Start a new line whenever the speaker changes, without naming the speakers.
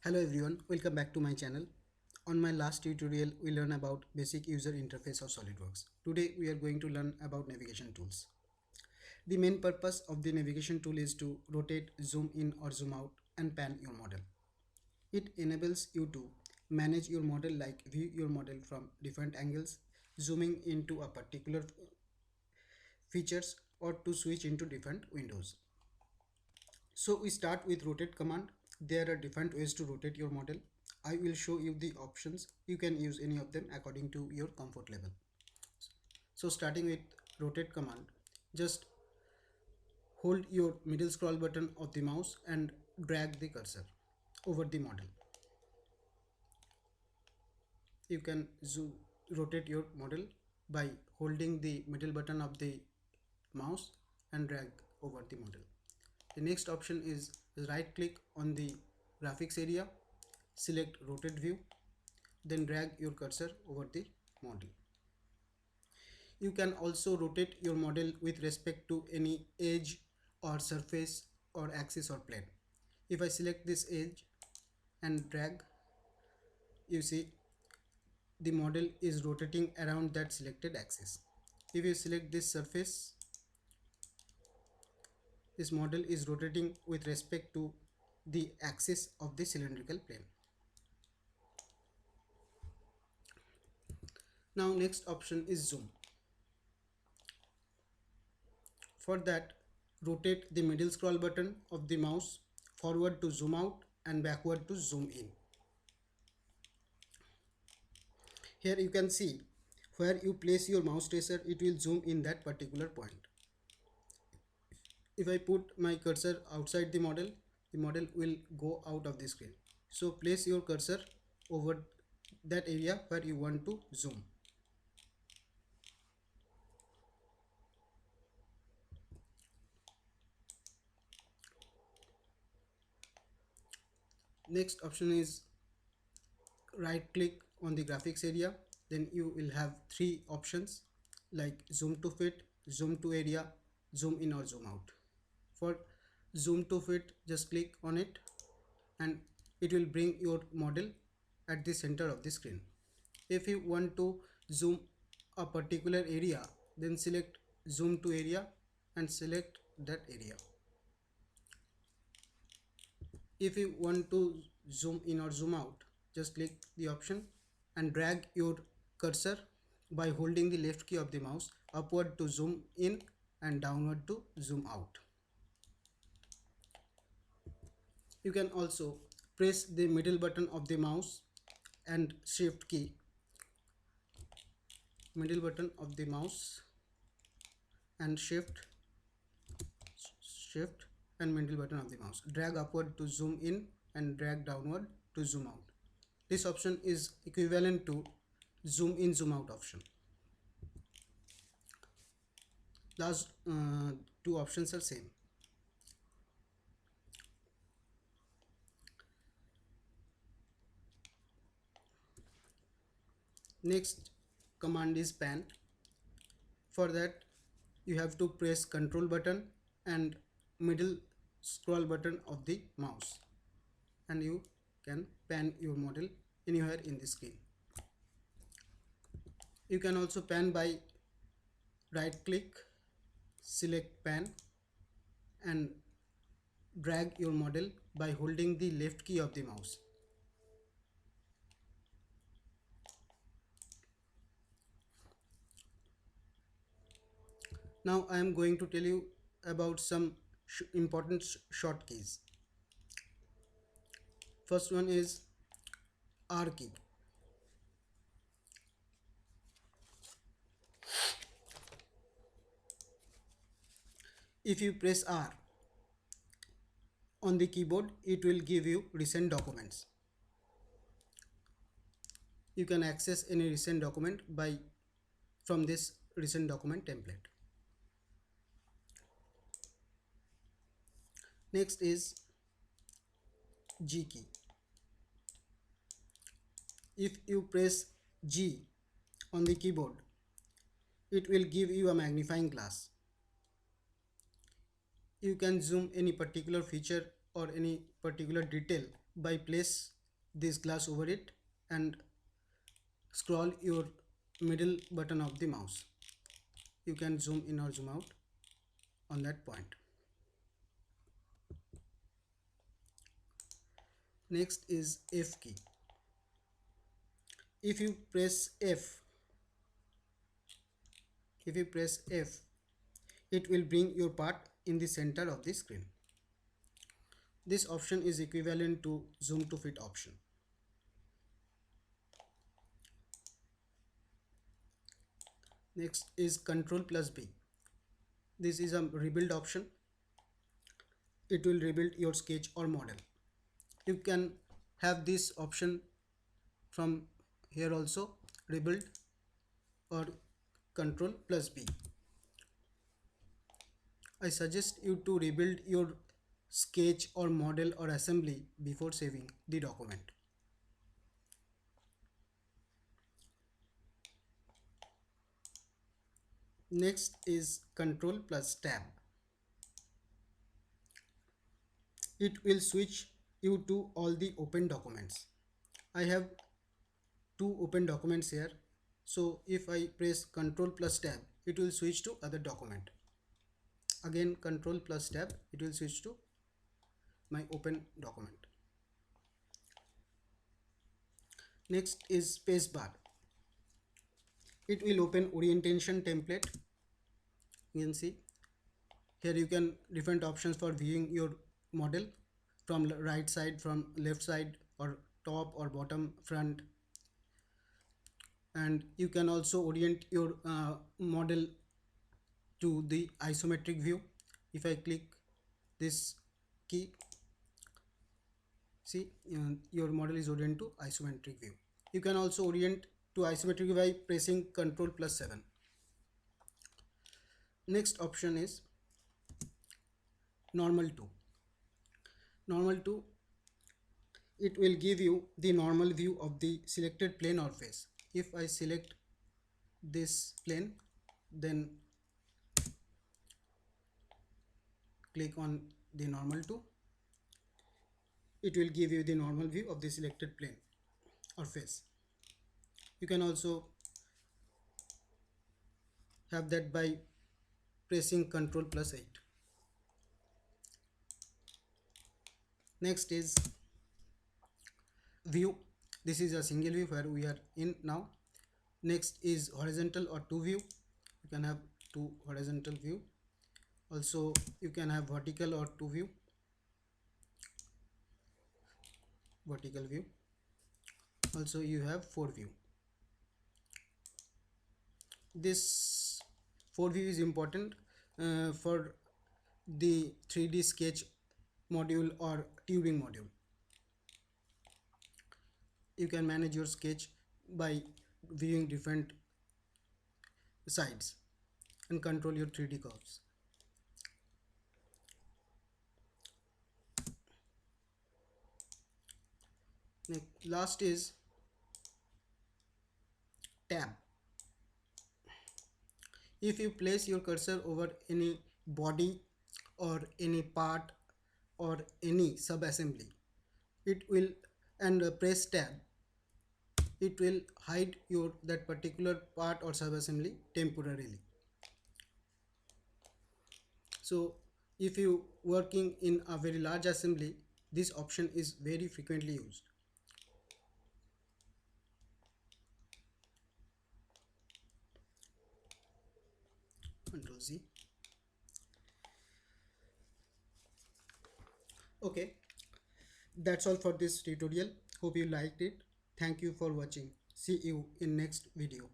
Hello everyone, welcome back to my channel. On my last tutorial, we learned about basic user interface of Solidworks. Today we are going to learn about navigation tools. The main purpose of the navigation tool is to rotate, zoom in or zoom out and pan your model. It enables you to manage your model, like view your model from different angles, zooming into a particular features or to switch into different windows. So we start with rotate command. There are different ways to rotate your model. I will show you the options. You can use any of them according to your comfort level. So starting with rotate command, just hold your middle scroll button of the mouse and drag the cursor over the model. You can rotate your model by holding the middle button of the mouse and drag over the model. The next option is right click on the graphics area, select rotate view, then drag your cursor over the model. You can also rotate your model with respect to any edge or surface or axis or plane. If I select this edge and drag, you see the model is rotating around that selected axis. If you select this surface, this model is rotating with respect to the axis of the cylindrical plane. Now next option is zoom. For that, rotate the middle scroll button of the mouse forward to zoom out and backward to zoom in. Here you can see where you place your mouse tracer, it will zoom in that particular point. If I put my cursor outside the model will go out of the screen. So place your cursor over that area where you want to zoom. Next option is right click on the graphics area, then you will have three options like zoom to fit, zoom to area, zoom in or zoom out. For zoom to fit, just click on it and it will bring your model at the center of the screen. If you want to zoom a particular area, then select zoom to area and select that area. If you want to zoom in or zoom out, just click the option and drag your cursor by holding the left key of the mouse upward to zoom in and downward to zoom out. You can also press the middle button of the mouse and shift key, middle button of the mouse and shift and middle button of the mouse. Drag upward to zoom in and drag downward to zoom out. This option is equivalent to zoom in zoom out option. Last two options are same. Next command is pan. For that you have to press control button and middle scroll button of the mouse and you can pan your model anywhere in the screen. You can also pan by right click, select pan and drag your model by holding the left key of the mouse. Now I am going to tell you about some important shortkeys. First one is R key. If you press R on the keyboard, it will give you recent documents. You can access any recent document from this recent document template. Next is G key. If you press G on the keyboard, it will give you a magnifying glass. You can zoom any particular feature or any particular detail by place this glass over it and scroll your middle button of the mouse. You can zoom in or zoom out on that point. Next is F key. If you press F, if you press F, it will bring your part in the center of the screen. This option is equivalent to zoom to fit option. Next is Control plus B. This is a rebuild option. It will rebuild your sketch or model. You can have this option from here also, rebuild or Control plus B. I suggest you to rebuild your sketch or model or assembly before saving the document. Next is Control plus Tab. It will switch you to all the open documents. I have two open documents here. So if I press Control plus Tab, it will switch to other document. Again Control plus Tab, it will switch to my open document. Next is spacebar. It will open orientation template. You can see here you can different options for viewing your model from right side, from left side, or top or bottom, front, and you can also orient your model to the isometric view. If I click this key, see your model is oriented to isometric view. You can also orient to isometric view by pressing Ctrl plus 7. Next option is normal to. Normal to, it will give you the normal view of the selected plane or face. If I select this plane, then click on the normal to, it will give you the normal view of the selected plane or face. You can also have that by pressing Ctrl plus 8. Next is view. This is a single view where we are in now. Next is horizontal or two view. You can have two horizontal view. Also you can have vertical or two view. Vertical view. Also you have four view. This four view is important for the 3D sketch module or tubing module. You can manage your sketch by viewing different sides and control your 3D curves. Last is tab. If you place your cursor over any body or any part or any sub assembly, it will, and press tab, it will hide your that particular part or sub assembly temporarily. So if you working in a very large assembly, this option is very frequently used. Control Z. Okay, that's all for this tutorial. Hope you liked it. Thank you for watching. See you in next video.